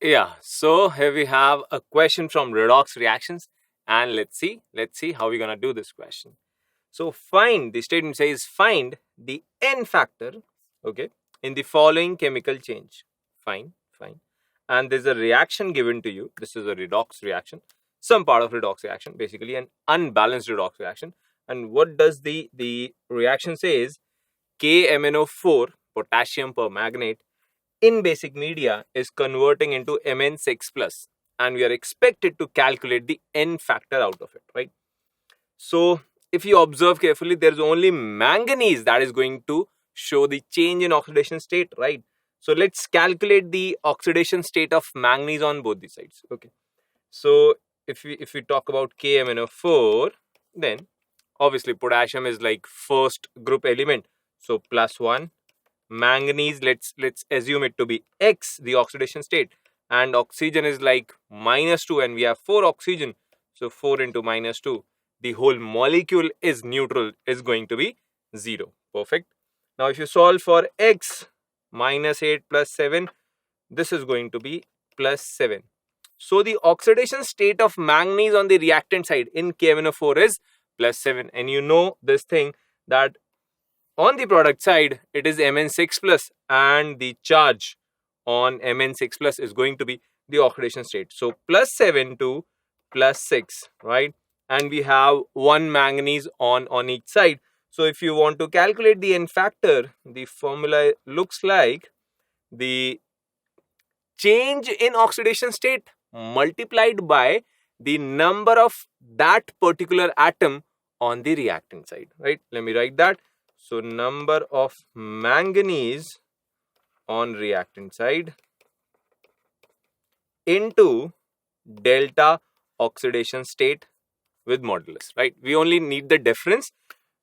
Yeah, so here we have a question from Redox Reactions, and let's see how we're gonna do this question. So find, the statement says find the N factor, okay, in the following chemical change. Fine. And there's a reaction given to you. This is a redox reaction, some part of redox reaction, basically an unbalanced redox reaction. And what does the reaction says? KMnO4, potassium permanganate, in basic media is converting into Mn6 plus, and we are expected to calculate the N factor out of it, right? So if you observe carefully, there's only manganese that is going to show the change in oxidation state, right? So let's calculate the oxidation state of manganese on both the sides. Okay. So if we talk about KMnO4, then obviously potassium is like first group element. So +1. Manganese, let's assume it to be X, the oxidation state, and oxygen is like -2, and we have 4 oxygen. So 4 into -2, the whole molecule is neutral, is going to be 0. Perfect. Now if you solve for X, -8 plus 7, this is going to be +7. So the oxidation state of manganese on the reactant side in KMnO4 is +7, and you know this thing that on the product side it is Mn6 plus, and the charge on Mn6 plus is going to be the oxidation state. So +7 to +6, right? And we have one manganese on each side. So if you want to calculate the N factor, the formula looks like the change in oxidation state multiplied by the number of that particular atom on the reactant side, right? Let me write that. So number of manganese on reactant side into delta oxidation state with modulus, right? We only need the difference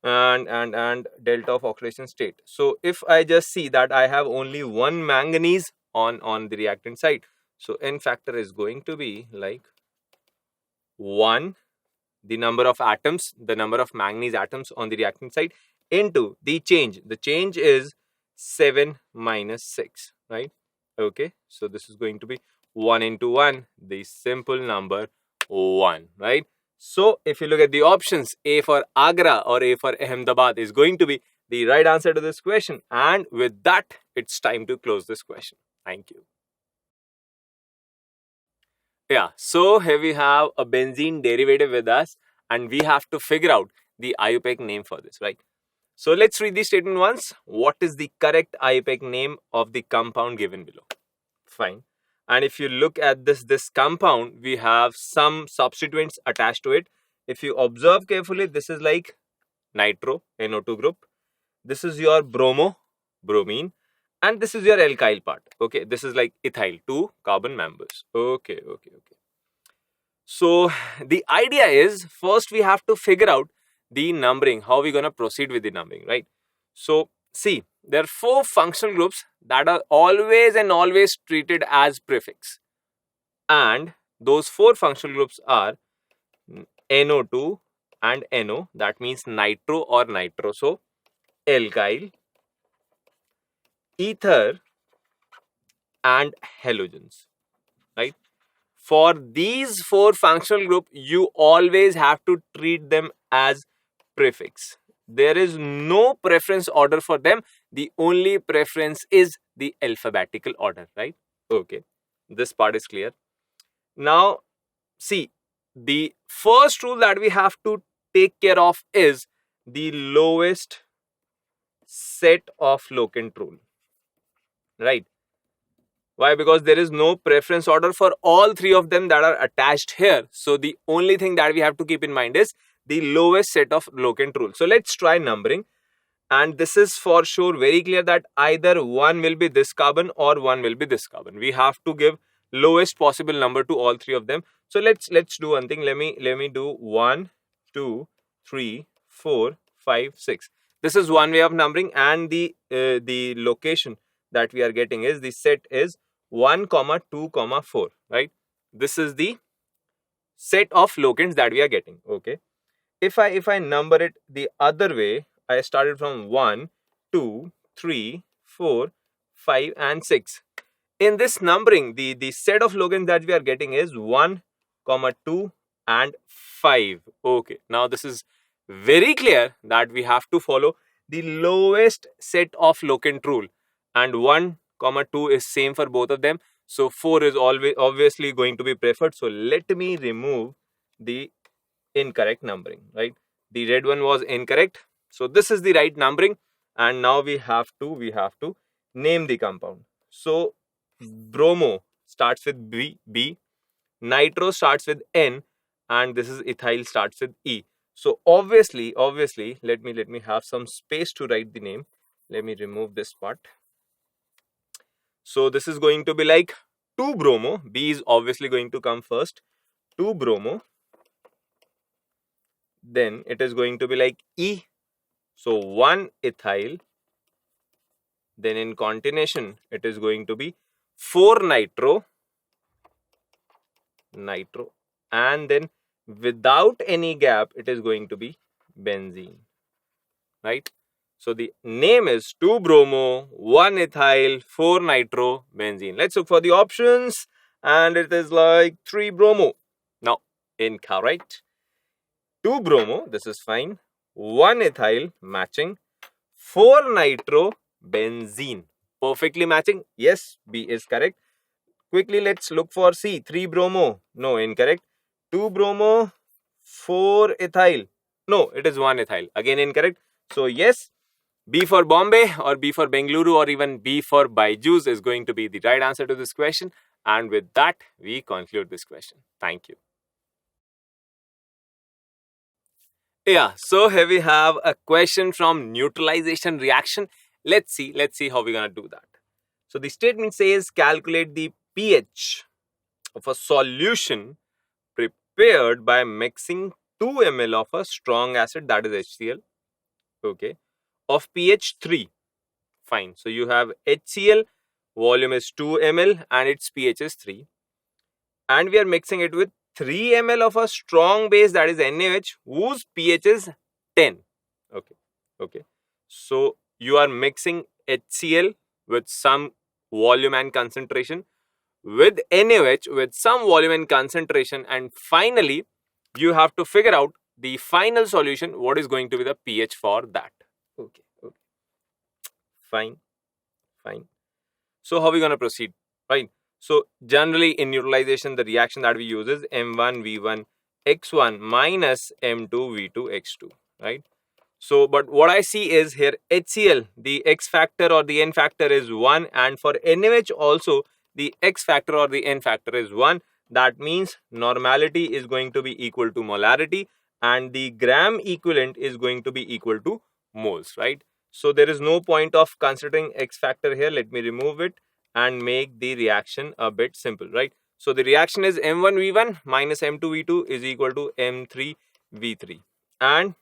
and delta of oxidation state. So if I just see that I have only one manganese on the reactant side, so N factor is going to be like 1, the number of atoms, the number of manganese atoms on the reactant side, into the change. The change is 7 minus 6, right? Okay, so this is going to be 1 into 1, the simple number 1, right? So if you look at the options, A for Agra or A for Ahmedabad is going to be the right answer to this question. And with that, it's time to close this question. Thank you. Yeah, so here we have a benzene derivative with us, and we have to figure out the IUPAC name for this, right? So let's read the statement once. What is the correct IUPAC name of the compound given below? Fine. And if you look at this compound, we have some substituents attached to it. If you observe carefully, this is like nitro, NO2 group. This is your bromo, bromine. And this is your alkyl part. Okay, this is like ethyl, 2 carbon members. Okay. So the idea is, first we have to figure out the numbering, how we're going to proceed with the numbering, right? So see, there are 4 functional groups that are always treated as prefix, and those 4 functional groups are NO2 and NO, that means nitro or nitroso, alkyl, ether, and halogens, right? For these 4 functional group, you always have to treat them as prefix. There is no preference order for them. The only preference is the alphabetical order, right? Okay, this part is clear. Now, see, the first rule that we have to take care of is the lowest set of locant rule, right? Why? Because there is no preference order for all 3 of them that are attached here. So the only thing that we have to keep in mind is the lowest set of locant rule. So let's try numbering. And this is for sure very clear that either 1 will be this carbon or 1 will be this carbon. We have to give lowest possible number to all 3 of them. So let's do one thing. Let me do 1, 2, 3, 4, 5, 6. This is one way of numbering, and the location that we are getting is the set is 1, 2, 4, right? This is the set of locants that we are getting. Okay. If I number it the other way, I started from 1, 2, 3, 4, 5 and 6. in this numbering, the set of logan's that we are getting is 1, 2 and 5. Okay, now this is very clear that we have to follow the lowest set of locant rule, and 1, 2 is same for both of them. So 4 is always obviously going to be preferred. So let me remove the incorrect numbering, right? The red one was incorrect. So this is the right numbering, and now we have to name the compound. So bromo starts with B, nitro starts with N, and this is ethyl starts with E. So obviously, let me have some space to write the name. Let me remove this part. So this is going to be like 2-bromo. B is obviously going to come first. 2-bromo. Then it is going to be like E. So 1-ethyl. Then in continuation, it is going to be 4-nitro. And then without any gap, it is going to be benzene, right? So the name is 2-bromo, 1-ethyl, 4-nitro, benzene. Let's look for the options, and it is like 3-bromo. Now, incorrect. 2-bromo, this is fine. 1-ethyl, matching. 4-nitro, benzene, perfectly matching. Yes, B is correct. Quickly, let's look for C. 3-bromo, no, incorrect. 2-bromo, 4-ethyl, no, it is 1-ethyl, again incorrect. So yes, B for Bombay or B for Bengaluru or even B for Byju's is going to be the right answer to this question. And with that, we conclude this question. Thank you. Yeah, so here we have a question from neutralization reaction. Let's see how we're going to do that. So the statement says calculate the pH of a solution prepared by mixing 2 ml of a strong acid, that is HCl, okay, of pH 3. Fine. So you have HCl, volume is 2 ml and its pH is 3. And we are mixing it with 3 ml of a strong base, that is NaOH, whose pH is 10. Okay. So you are mixing HCl with some volume and concentration with NaOH with some volume and concentration, and finally you have to figure out the final solution, what is going to be the pH for that. Okay. Fine. So how are we going to proceed, right? So generally in neutralization, the reaction that we use is M1V1 X1 minus M2V2 X2, right? So, but what I see is here HCl, the X factor or the N factor is 1, and for NaOH also the X factor or the N factor is 1. That means normality is going to be equal to molarity and the gram equivalent is going to be equal to moles, right? So there is no point of considering X factor here. Let me remove it and make the reaction a bit simple, right? So the reaction is M1V1 minus M2V2 is equal to M3V3, and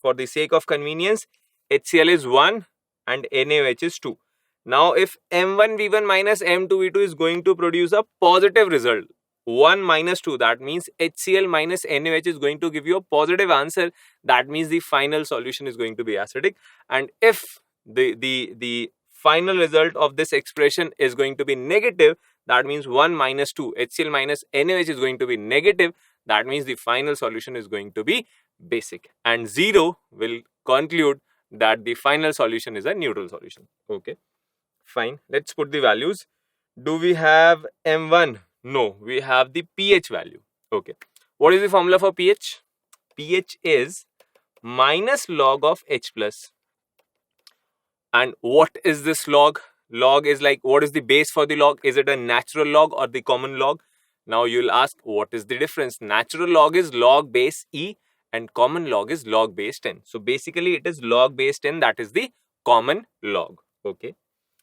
for the sake of convenience, HCl is 1 and NaOH is 2. Now, if M1V1 minus M2V2 is going to produce a positive result, 1 minus 2, that means HCl minus NaOH is going to give you a positive answer. That means the final solution is going to be acidic. And if the final result of this expression is going to be negative, that means 1 minus 2, HCl minus NaOH is going to be negative. That means the final solution is going to be basic, and 0 will conclude that the final solution is a neutral solution. Okay, fine. Let's put the values. Do we have M1? No, we have the pH value. Okay, what is the formula for pH? pH is minus log of H plus. And what is this log? Log is like, what is the base for the log? Is it a natural log or the common log? Now you'll ask, what is the difference? Natural log is log base E and common log is log base 10. So basically it is log base 10, that is the common log. Okay.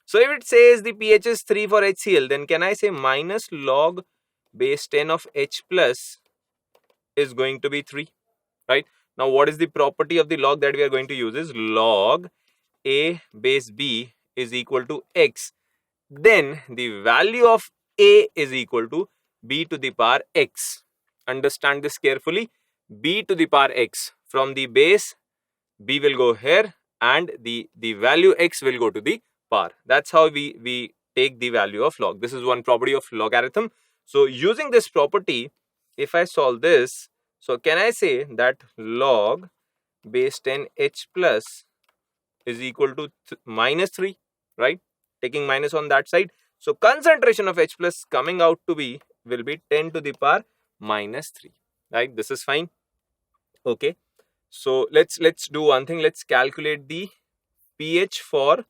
So if it says the pH is 3 for HCl, then can I say minus log base 10 of H plus is going to be 3, right? Now what is the property of the log that we are going to use is log A base B is equal to X. Then the value of A is equal to B to the power X. Understand this carefully. B to the power X. From the base, B will go here and the value X will go to the power. That's how we take the value of log. This is one property of logarithm. So using this property, if I solve this, so can I say that log base 10 h plus is equal to minus 3, right? Taking minus on that side. So concentration of H plus coming out to be will be 10 to the power minus 3, right? This is fine. Okay. So let's do one thing. Let's calculate the pH for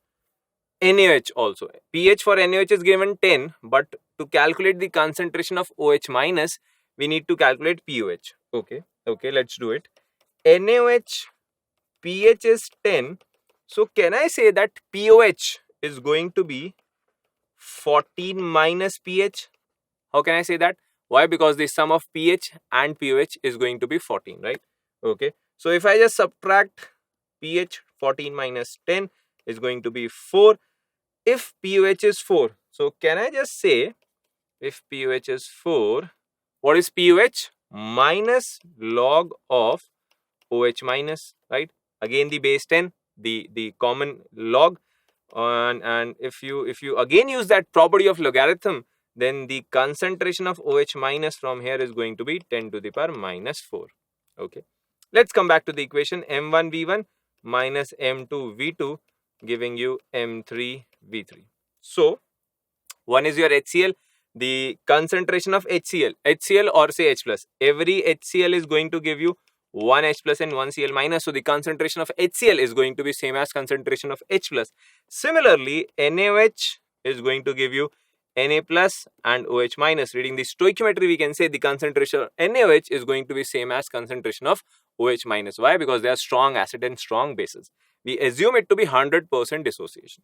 NaOH also. pH for NaOH is given 10, but to calculate the concentration of OH minus, we need to calculate pOH. Okay. Okay, let's do it. NaOH pH is 10. So can I say that pOH is going to be 14 minus pH? How can I say that? Why? Because the sum of pH and pOH is going to be 14, right? Okay. So if I just subtract pH, 14 minus 10 is going to be 4. If pOH is 4, so can I just say if pOH is 4, what is pOH? Minus log of OH minus, right? Again the base 10, the common log, and if you again use that property of logarithm, then the concentration of OH minus from here is going to be 10 to the power minus 4. Okay, let's come back to the equation. M1 V1 minus M2 V2 giving you M3 V3. So one is your HCl, the concentration of HCl or say H plus. Every HCl is going to give you 1 H plus and 1 Cl minus. So the concentration of HCl is going to be same as concentration of H plus. Similarly, NaOH is going to give you Na plus and OH minus. Reading the stoichiometry, we can say the concentration of NaOH is going to be same as concentration of OH minus. Why? Because they are strong acid and strong bases. We assume it to be 100% dissociation.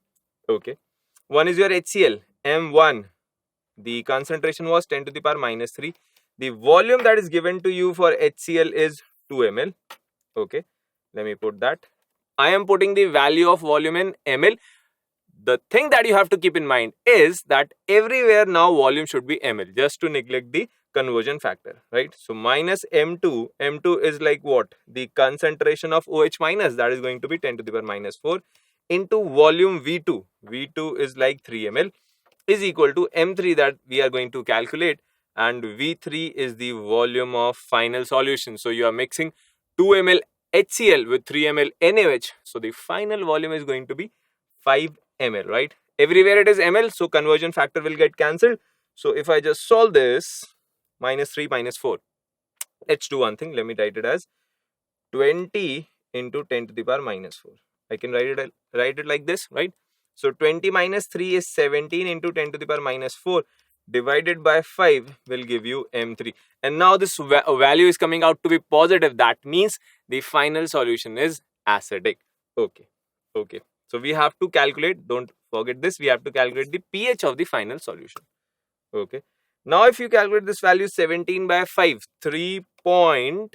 Okay. One is your HCl, M1. The concentration was 10 to the power minus 3. The volume that is given to you for HCl is 2 ml. Okay, let me put that. I am putting the value of volume in ml. The thing that you have to keep in mind is that everywhere now volume should be ml, just to neglect the conversion factor, right? So minus M2, M2 is like what? The concentration of OH minus, that is going to be 10 to the power minus 4 into volume V2. V2 is like 3 ml is equal to M3 that we are going to calculate, and V3 is the volume of final solution. So you are mixing 2 ml HCl with 3 ml NaOH. So the final volume is going to be 5 ml, right? Everywhere it is ml, so conversion factor will get cancelled. So if I just solve this, minus 3 minus 4, let's do one thing. Let me write it as 20 into 10 to the power minus 4. I can write it like this, right? So 20 minus 3 is 17 into 10 to the power minus 4 divided by 5 will give you M3. And now this value is coming out to be positive. That means the final solution is acidic. Okay. Okay. So we have to calculate, don't forget this, we have to calculate the pH of the final solution. Okay. Now if you calculate this value 17 by 5, 3.24,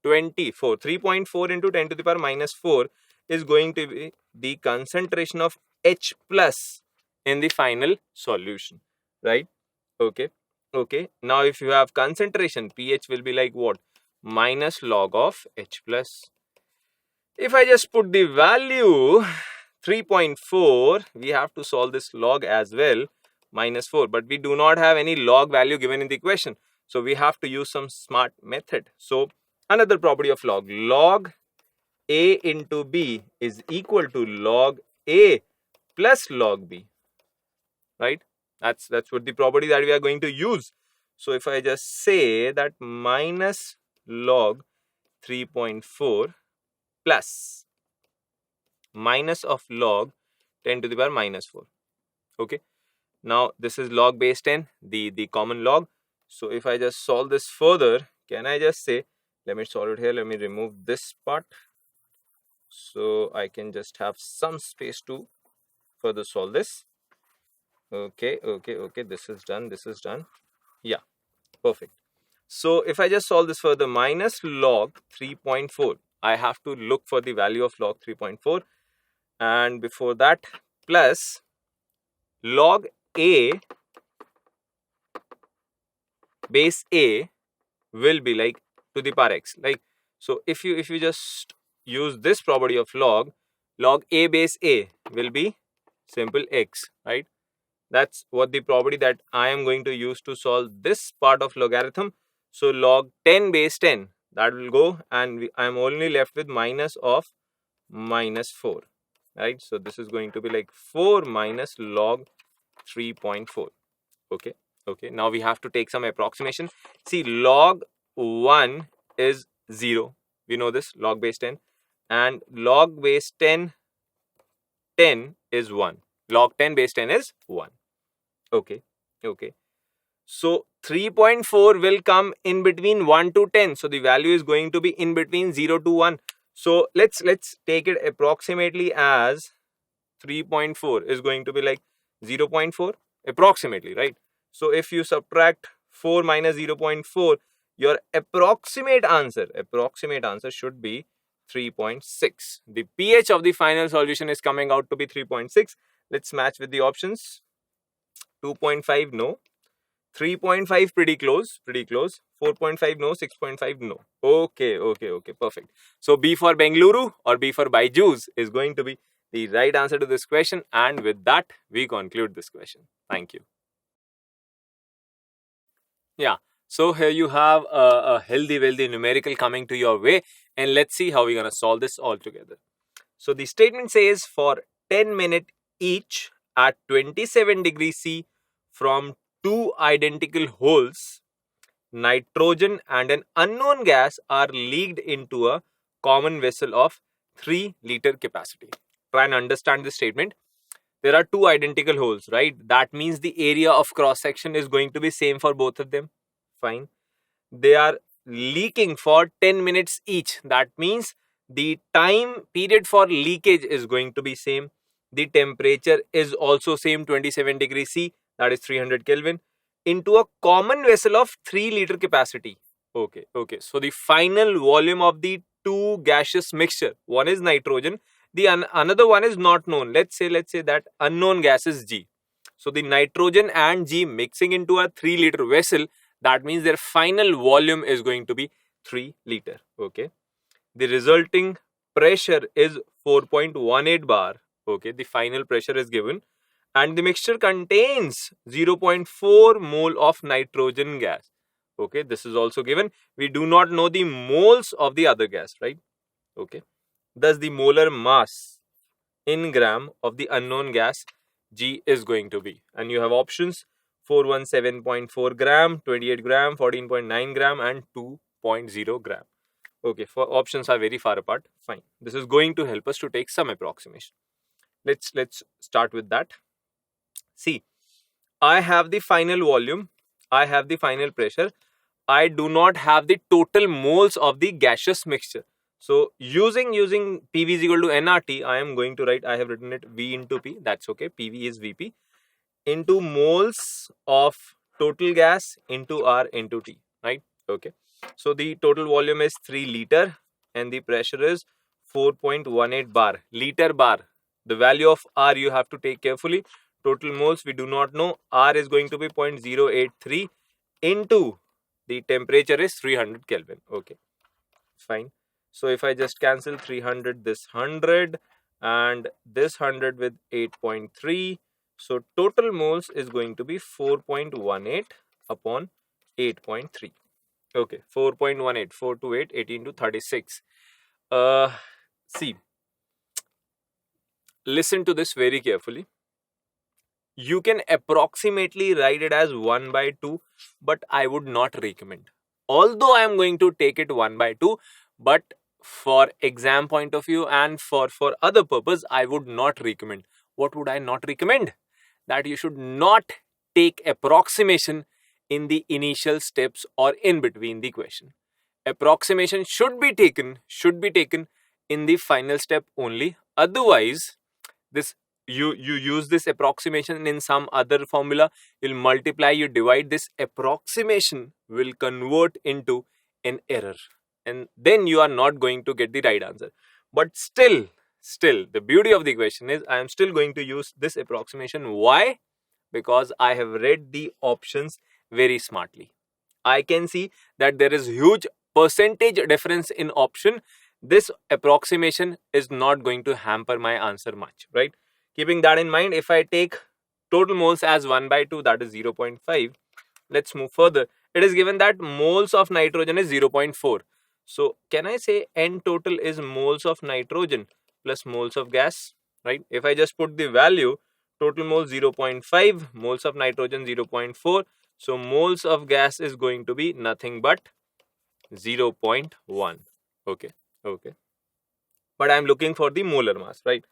3.4 into 10 to the power minus 4 is going to be the concentration of H plus in the final solution, right? Okay. Okay. Now if you have concentration, pH will be like what? Minus log of H plus. If I just put the value 3.4, we have to solve this log as well, minus 4, but we do not have any log value given in the equation. So we have to use some smart method. So another property of log A into B is equal to log A plus log B, right? That's what the property that we are going to use. So if I just say that minus log 3.4 plus minus of log 10 to the power minus 4. Okay. Now this is log base 10, the common log. So if I just solve this further, can I just say, let me solve it here, let me remove this part, so I can just have some space to further solve this. Okay, this is done. Yeah, perfect. So if I just solve this further, minus log 3.4, I have to look for the value of log 3.4, and before that plus log A base A will be like to the power x. Like, so if you just use this property of log A base A will be simple x, right? That's what the property that I am going to use to solve this part of logarithm. So log 10 base 10, that will go, and I am only left with minus of minus 4, right? So this is going to be like 4 minus log 3.4. Okay, okay. Now we have to take some approximation. See, log 1 is 0. We know this, log base 10. And log base 10 is 1. Log 10 base 10 is 1. Okay, okay. So 3.4 will come in between 1 to 10. So the value is going to be in between 0 to 1. So let's take it approximately as 3.4 is going to be like 0.4 approximately, right? So if you subtract 4 minus 0.4, your approximate answer should be 3.6. The pH of the final solution is coming out to be 3.6. Let's match with the options. 2.5 no, 3.5 pretty close, 4.5 no, 6.5 no. Okay, perfect. So B for Bengaluru or B for Byju's is going to be the right answer to this question, and with that we conclude this question. Thank you. Yeah, so here you have a healthy wealthy numerical coming to your way, and let's see how we're going to solve this all together. So the statement says for 10 minutes each at 27 degrees C from two identical holes, nitrogen and an unknown gas are leaked into a common vessel of 3 liter capacity. Try and understand this statement. There are two identical holes, right? That means the area of cross section is going to be same for both of them. Fine. They are leaking for 10 minutes each. That means the time period for leakage is going to be same. The temperature is also same, 27 degrees C, that is 300 Kelvin, into a common vessel of 3 liter capacity. Okay. So the final volume of the two gaseous mixture, one is nitrogen, the another one is not known. Let's say that unknown gas is G. So the nitrogen and G mixing into a 3 liter vessel, that means their final volume is going to be 3 liter. Okay. The resulting pressure is 4.18 bar. Okay. The final pressure is given, and the mixture contains 0.4 mole of nitrogen gas. Okay. This is also given. We do not know the moles of the other gas, right? Okay. Thus the molar mass in gram of the unknown gas G is going to be, and you have options 417.4 gram, 28 gram, 14.9 gram and 2.0 gram. Okay, for options are very far apart. Fine. This is going to help us to take some approximation. Let's start with that. See, I have the final volume, I have the final pressure, I do not have the total moles of the gaseous mixture. So using PV is equal to nRT, I am going to write, I have written it V into P, that's okay, PV is Vp, into moles of total gas into R into T, right? Okay. So the total volume is 3 liter and the pressure is 4.18 bar, liter bar. The value of R you have to take carefully. Total moles we do not know. R is going to be 0.083 into the temperature is 300 Kelvin. Okay, fine. So if I just cancel 300, this 100 and this 100 with 8.3. So total moles is going to be 4.18 upon 8.3. Okay, 4.18, 4 to 8, 18 to 36. See, listen to this very carefully. You can approximately write it as 1 by 2, but I would not recommend. Although I am going to take it 1 by 2, but for exam point of view and for other purpose, I would not recommend. What would I not recommend? That you should not take approximation in the initial steps or in between the question. Approximation should be taken in the final step only. Otherwise, this you use this approximation in some other formula, you'll multiply, you divide, this approximation will convert into an error, and then you are not going to get the right answer. But still the beauty of the question is I am still going to use this approximation. Why? Because I have read the options very smartly. I can see that there is huge percentage difference in option. This approximation is not going to hamper my answer much, right? Keeping that in mind, if I take total moles as 1 by 2, that is 0.5. Let's move further. It is given that moles of nitrogen is 0.4. So can I say N total is moles of nitrogen plus moles of gas, right? If I just put the value, total moles 0.5, moles of nitrogen 0.4. So moles of gas is going to be nothing but 0.1. Okay. But I'm looking for the molar mass, right?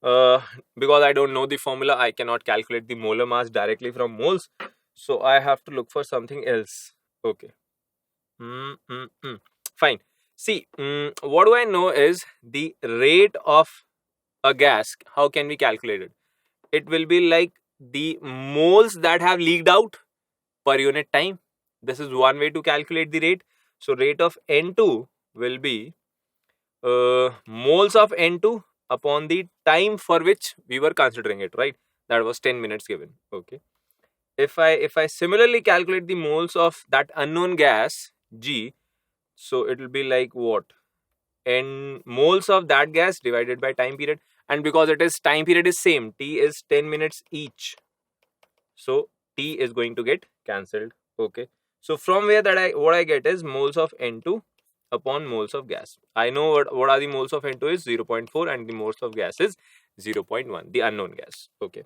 Because I don't know the formula, I cannot calculate the molar mass directly from moles. So I have to look for something else. Okay. Fine. See, what do I know is the rate of a gas. How can we calculate it? It will be like the moles that have leaked out per unit time. This is one way to calculate the rate. So rate of N2 will be moles of N2 upon the time for which we were considering it, right? That was 10 minutes given. Okay. If I similarly calculate the moles of that unknown gas G, so it will be like what? N moles of that gas divided by time period, and because it is time period is same, T is 10 minutes each, so T is going to get cancelled. Okay, so from where that what I get is moles of N2 upon moles of gas. I know what are the moles of N2 is 0.4 and the moles of gas is 0.1, the unknown gas. Okay.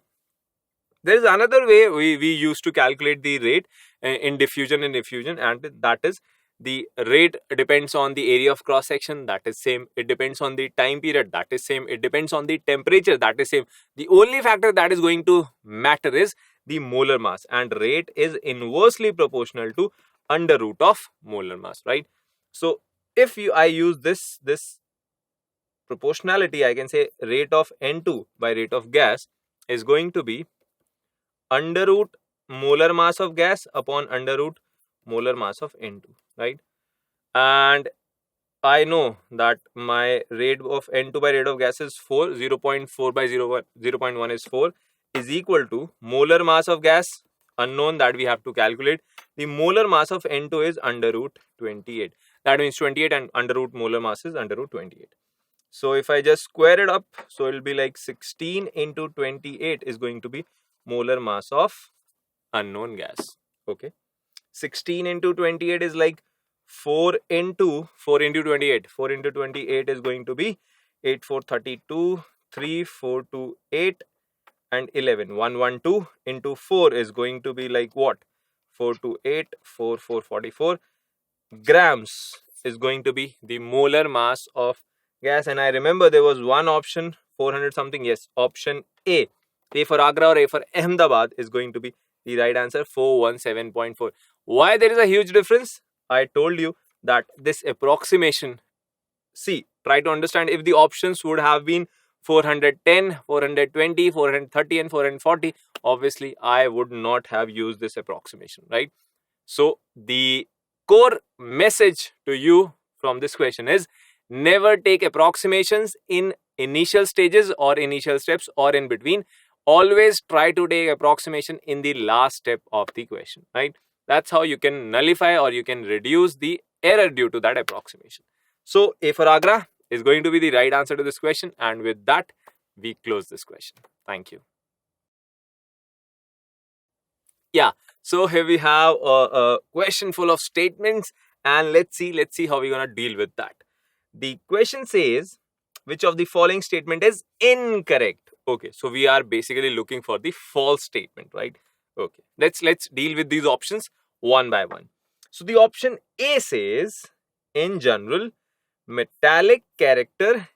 There is another way we used to calculate the rate in diffusion and effusion, and that is the rate depends on the area of cross section, that is same. It depends on the time period, that is same. It depends on the temperature, that is same. The only factor that is going to matter is the molar mass, and rate is inversely proportional to under root of molar mass, right? So if I use this proportionality, I can say rate of N2 by rate of gas is going to be under root molar mass of gas upon under root molar mass of N2, right? And I know that my rate of N2 by rate of gas is 4, 0.4 by 0.1 is 4, is equal to molar mass of gas unknown that we have to calculate. The molar mass of N2 is under root 28. That means 28 and under root molar mass is under root 28. So if I just square it up, so it will be like 16 into 28 is going to be molar mass of unknown gas. Okay. 16 into 28 is like 4 into 28. 4 into 28 is going to be 8, 4, 32, 3, 4, 2, 8 and 11. 112 into 4 is going to be like what? 4, 2, 8, 4, 4, 44 grams is going to be the molar mass of gas. And I remember there was one option, 400 something. Yes, option A for Agra or A for Ahmedabad is going to be the right answer, 417.4. Why there is a huge difference? I told you that this approximation, see, try to understand. If the options would have been 410, 420, 430 and 440, obviously I would not have used this approximation, right? So the core message to you from this question is never take approximations in initial stages or initial steps or in between. Always try to take approximation in the last step of the question, right? That's how you can nullify or you can reduce the error due to that approximation. So A for Agra is going to be the right answer to this question, and with that we close this question. Thank you. Yeah, so here we have a question full of statements, and let's see how we're gonna deal with that. The question says, which of the following statement is incorrect? Okay, so we are basically looking for the false statement, right? Okay, let's deal with these options one by one. So the option A says, in general, metallic character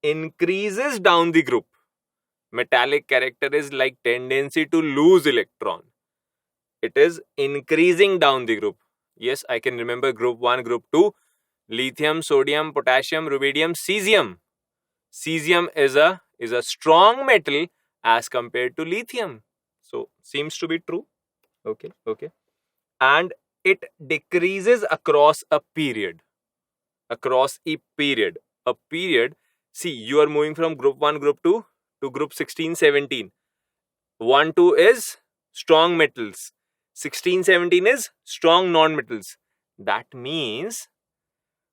increases down the group. Metallic character is like tendency to lose electron. It is increasing down the group. Yes, I can remember group 1, group 2, lithium, sodium, potassium, rubidium, cesium. Cesium is a strong metal as compared to lithium. So seems to be true. Okay. And it decreases across a period. Across a period. A period. See, you are moving from group 1, group 2 to group 16, 17. 1, 2 is strong metals. 16, 17 is strong non-metals. That means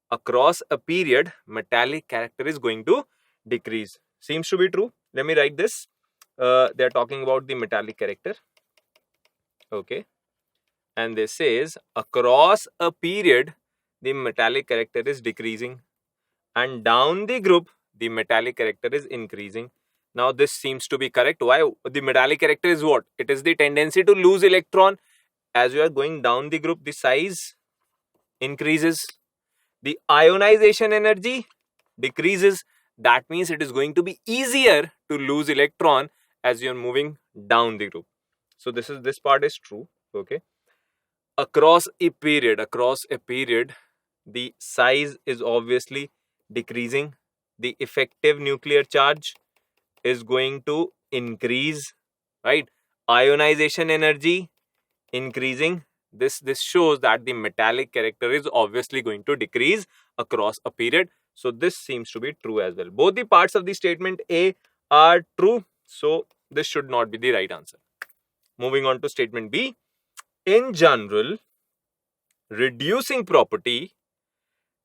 across a period, metallic character is going to decrease. Seems to be true. Let me write this. They are talking about the metallic character. Okay. And this says across a period, the metallic character is decreasing, and down the group, the metallic character is increasing. Now this seems to be correct. Why? The metallic character is what? It is the tendency to lose electron. As you are going down the group, the size increases. The ionization energy decreases. That means it is going to be easier to lose electron as you are moving down the group. So this part is true. Okay. Across a period, the size is obviously decreasing. The effective nuclear charge is going to increase, right? Ionization energy increasing. This shows that the metallic character is obviously going to decrease across a period. So this seems to be true as well. Both the parts of the statement A are true. So this should not be the right answer. Moving on to statement B. In general, reducing property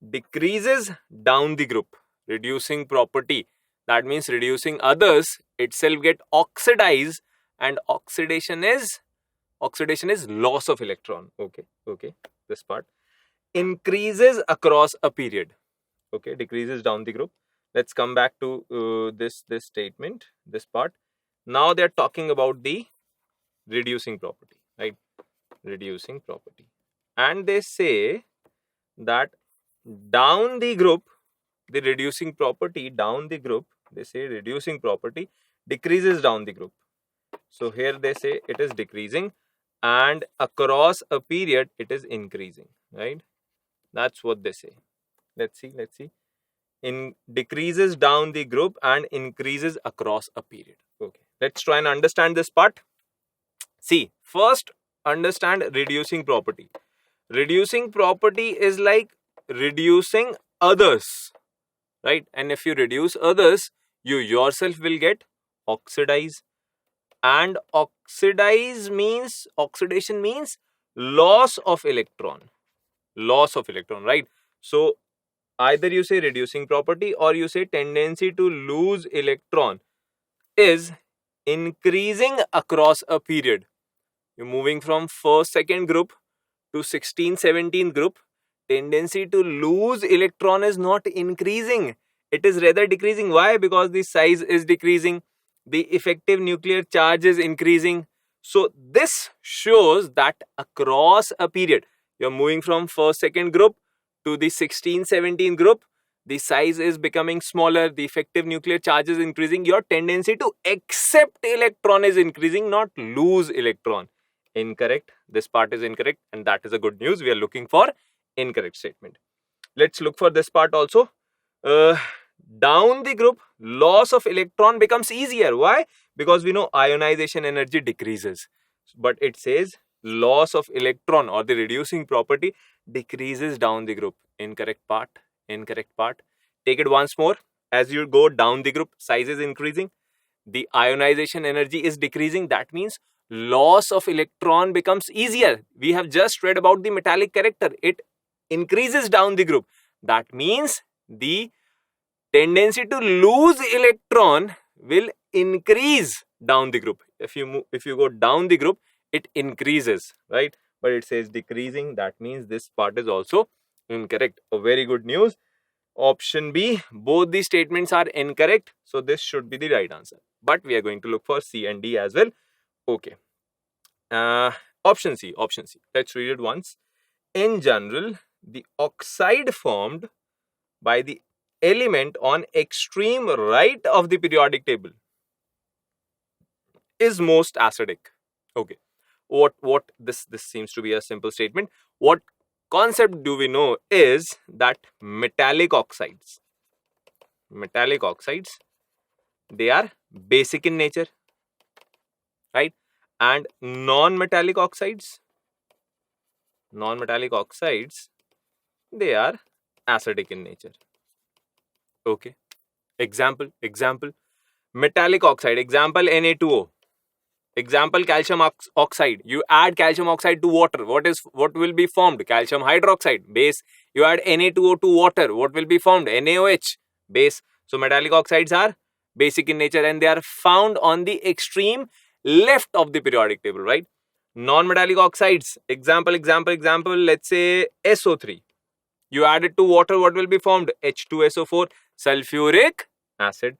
decreases down the group. Reducing property, that means reducing others, itself get oxidized, and oxidation is loss of electron. Okay, this part. Increases across a period. Okay, decreases down the group. Let's come back to this statement, this part. Now they're talking about the reducing property, right? Reducing property. And they say that down the group, the reducing property down the group, they say reducing property decreases down the group. So here they say it is decreasing, and across a period it is increasing, right? That's what they say. Let's see. In decreases down the group and increases across a period. Okay, let's try and understand this part. See, first understand reducing property. Reducing property is like reducing others, right? And if you reduce others, you yourself will get oxidized. And oxidation means loss of electron. Right? So either you say reducing property or you say tendency to lose electron is increasing across a period. You're moving from first, second group to 16, 17 group. Tendency to lose electron is not increasing. It is rather decreasing. Why? Because the size is decreasing. The effective nuclear charge is increasing. So this shows that across a period, you're moving from first, second group to the 16, 17 group. The size is becoming smaller. The effective nuclear charge is increasing. Your tendency to accept electron is increasing, not lose electron. Incorrect. This part is incorrect, and that is a good news. We are looking for incorrect statement. Let's look for this part also. Down the group, loss of electron becomes easier. Why? Because we know ionization energy decreases. But it says loss of electron or the reducing property decreases down the group. Incorrect part. Take it once more. As you go down the group, size is increasing. The ionization energy is decreasing. That means loss of electron becomes easier. We have just read about the metallic character. It increases down the group. That means the tendency to lose electron will increase down the group. If you go down the group, it increases, right? But it says decreasing. That means this part is also incorrect. A very good news. Option B, both the statements are incorrect. So this should be the right answer. But we are going to look for C and D as well. Okay. Option C. Let's read it once. In general, the oxide formed by the element on extreme right of the periodic table is most acidic. Okay. What this seems to be a simple statement. What concept do we know is that metallic oxides, they are basic in nature, right? And non-metallic oxides, they are acidic in nature. Okay. Example. Metallic oxide. Example, Na2O. Example, calcium oxide. You add calcium oxide to water. What will be formed? Calcium hydroxide, base. You add Na2O to water. What will be formed? NaOH, base. So metallic oxides are basic in nature, and they are found on the extreme left of the periodic table, right? Non-metallic oxides, example, let's say SO3. You add it to water, what will be formed? H2SO4, sulfuric acid.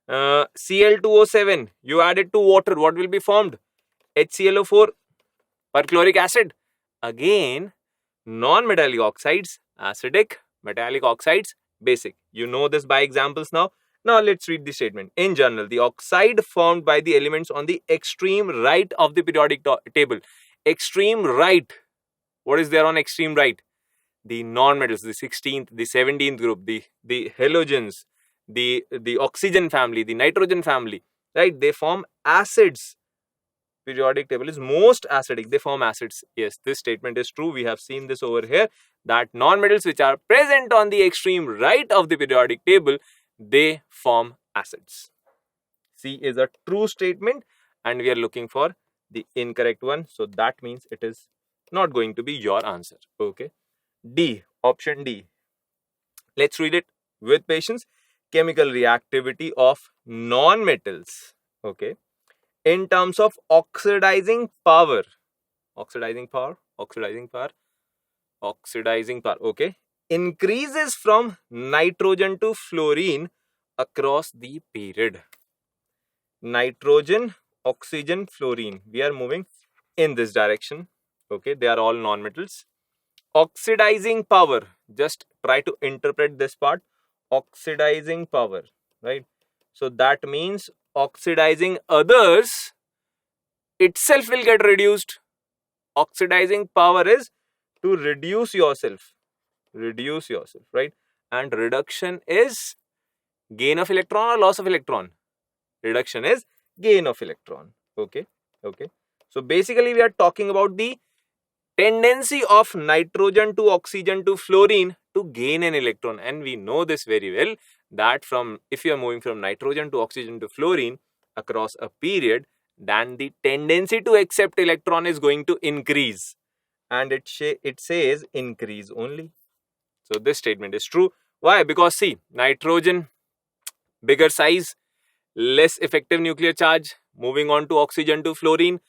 Cl2O7, you add it to water, what will be formed? HClO4, perchloric acid. Again, non-metallic oxides, acidic, metallic oxides, basic. You know this by examples now. Now let's read the statement. In general, the oxide formed by the elements on the extreme right of the periodic table. Extreme right. What is there on extreme right? The non-metals, the 16th, the 17th group, the halogens, the oxygen family, the nitrogen family, right? They form acids. Periodic table is most acidic. They form acids. Yes, this statement is true. We have seen this over here, that non-metals which are present on the extreme right of the periodic table, they form acids. C is a true statement and we are looking for the incorrect one. So that means it is not going to be your answer. Okay. D, option D. Let's read it with patience. Chemical reactivity of non-metals. Okay. In terms of oxidizing power. Oxidizing power. Okay. Increases from nitrogen to fluorine across the period. Nitrogen, oxygen, fluorine. We are moving in this direction. Okay. They are all non-metals. Oxidizing power. Just try to interpret this part. Oxidizing power. Right. So that means oxidizing others itself will get reduced. Oxidizing power is to reduce yourself, right? And reduction is gain of electron or loss of electron? Reduction is gain of electron. Okay. So basically we are talking about the tendency of nitrogen to oxygen to fluorine to gain an electron, and we know this very well, that if you are moving from nitrogen to oxygen to fluorine across a period, then the tendency to accept electron is going to increase, and it says increase only. So this statement is true. Why? Because see, nitrogen, bigger size, less effective nuclear charge. Moving on to oxygen to fluorine,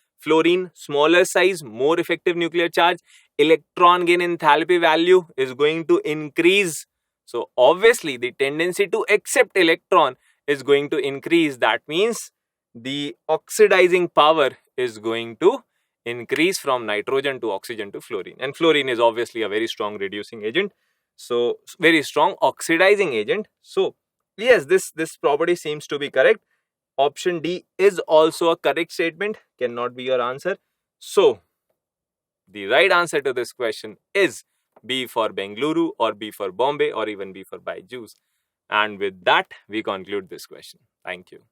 smaller size, more effective nuclear charge. Electron gain enthalpy value is going to increase. So obviously the tendency to accept electron is going to increase. That means the oxidizing power is going to increase from nitrogen to oxygen to fluorine. And fluorine is obviously a very strong reducing agent. So very strong oxidizing agent. So yes, this property seems to be correct. Option D is also a correct statement, cannot be your answer. So the right answer to this question is B for Bengaluru, or B for Bombay, or even B for Byju's. And with that, we conclude this question. Thank you.